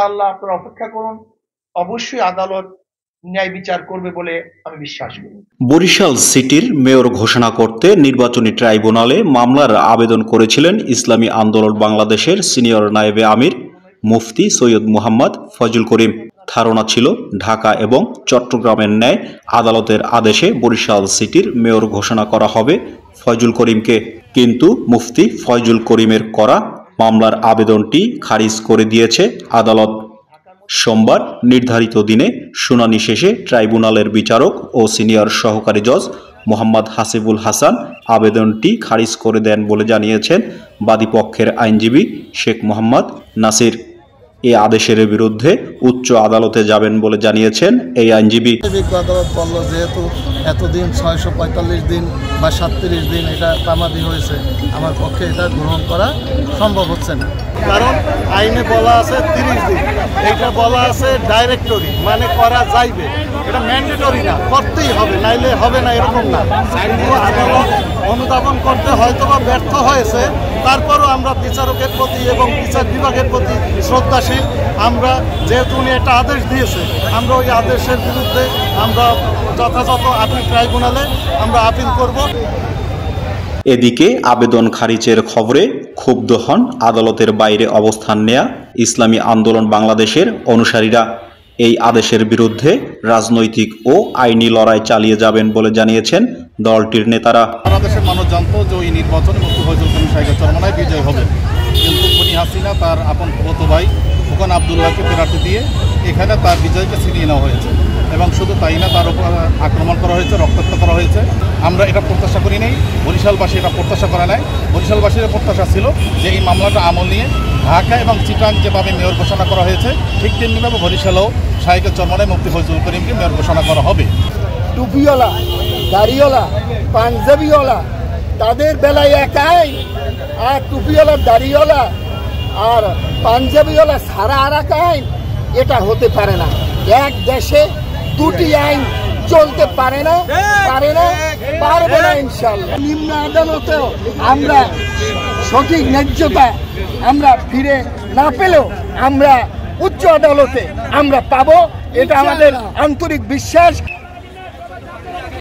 ইনশাআল্লাহ আপনারা অপেক্ষা করুন, অবশ্যই আদালত ন্যায় বিচার করবে বলে আমি বিশ্বাস করি। বরিশাল সিটির মেয়র ঘোষণা করতে নির্বাচনী ট্রাইব্যুনালে মামলার আবেদন করেছিলেন ইসলামী আন্দোলন বাংলাদেশের সিনিয়র নায়েবে আমির মুফতি সৈয়দ মুহাম্মদ ফয়জুল করিম। ধারণা ছিল ঢাকা এবং চট্টগ্রামের ন্যায় আদালতের আদেশে বরিশাল সিটির মেয়র ঘোষণা করা হবে ফয়জুল করিমকে, কিন্তু মুফতি ফয়জুল করিমের করা মামলার আবেদনটি খারিজ করে দিয়েছে আদালত। সোমবার নির্ধারিত দিনে শুনানি শেষে ট্রাইব্যুনালের বিচারক ও সিনিয়র সহকারী জজ মোহাম্মদ হাসিবুল হাসান আবেদনটি খারিজ করে দেন বলে জানিয়েছেন বাদীপক্ষের আইনজীবী শেখ মোহাম্মদ নাসির। এই আদেশের বিরুদ্ধে উচ্চ আদালতে যাবেন বলে জানিয়েছেন এই আইনজীবী। আদালত বলল যেহেতু এতদিন 645 দিন বা 37 দিন এটা তামাদি হয়েছে, আমার পক্ষে এটা গ্রহণ করা সম্ভব হচ্ছে না, কারণ আইনে বলা আছে 30 দিন, এইটা বলা আছে ডাইরেক্টরি, মানে করা যাইবে, এটা ম্যান্ডেটরি না, করতেই হবে, নাইলে হবে না এরকম না। আদালত অনুধাবন করতে হয়তো বা ব্যর্থ হয়েছে, তারপরও আমরা বিচারকের প্রতি এবং বিচার বিভাগের প্রতি শ্রদ্ধাশীল। আমরা যেহেতু উনি একটা আদেশ দিয়েছে, আমরা ওই আদেশের বিরুদ্ধে আমরা যথাযথ আপিল ট্রাইব্যুনালে আমরা আপিল করব। এদিকে আবেদন খারিজের খবরে ক্ষুব্ধ হন আদালতের বাইরে অবস্থান নেয়া ইসলামী আন্দোলন বাংলাদেশের অনুসারীরা। এই আদেশের বিরুদ্ধে রাজনৈতিক ও আইনি লড়াই চালিয়ে যাবেন বলে জানিয়েছেন দলটির নেতারা। বাংলাদেশের মানুষ জানত যে ওই নির্বাচনে মুফতি ফয়জুল করিম সাহেবের চরমনায় বিজয় হবে, কিন্তু খুনি হাসিনা তার আপন ফুফাতো ভাই খোকন আবদুল্লাহকে প্রার্থী দিয়ে এখানে তার বিজয়কে ছিনিয়ে নেওয়া হয়েছে, এবং শুধু তাই না, তার উপর আক্রমণ করা হয়েছে, রক্তাক্ত করা হয়েছে। আমরা এটা প্রত্যাশা করি নাই, বরিশালবাসী এটা প্রত্যাশা করে নাই। বরিশালবাসীর প্রত্যাশা ছিল যে এই মামলাটা আমল নিয়ে ঢাকা এবং চিটাং যেভাবে মেয়র ঘোষণা করা হয়েছে, ঠিক তেমনিভাবে বরিশালেও শাহেকের চরমনায় মুফতি ফয়জুল করিমকে মেয়র ঘোষণা করা হবে। টুপিওয়ালা, দাড়িওয়ালা, পাঞ্জাবিওয়ালা তাদের বেলায় এক আইন, আর টুপিওয়ালা, দাড়িওয়ালা আর পাঞ্জাবিওয়ালা সারা আর এক আইন, এটা হতে পারে না। এক দেশে দুটি আইন চলতে পারে না, পারবে না ইনশাআল্লাহ। নিম্ন আদালতেও আমরা সঠিক ন্যায্যতা আমরা ফিরে না পেলেও আমরা উচ্চ আদালতে আমরা পাবো, এটা আমাদের আন্তরিক বিশ্বাস।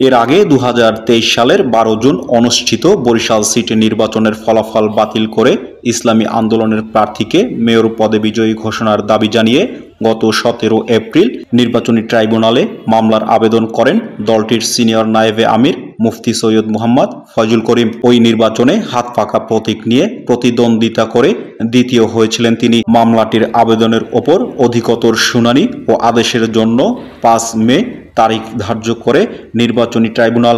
এর আগে 2023 সালের 12 জুন অনুষ্ঠিত বরিশাল সিটি নির্বাচনের ফলাফল বাতিল করে ইসলামী আন্দোলনের প্রার্থীকে মেয়র পদে বিজয়ী ঘোষণার দাবি জানিয়ে গত 17 এপ্রিল নির্বাচনী ট্রাইব্যুনালে মামলার আবেদন করেন দলটির সিনিয়র নায়েবে আমির মুফতি সৈয়দ মুহাম্মদ ফয়জুল করিম। ওই নির্বাচনে হাত পাকা প্রতীক নিয়ে প্রতিদ্বন্দ্বিতা করে দ্বিতীয় হয়েছিলেন তিনি। মামলাটির আবেদনের ওপর অধিকতর শুনানি ও আদেশের জন্য 5 মে তারিখ ধার্য করে নির্বাচনী ট্রাইব্যুনাল।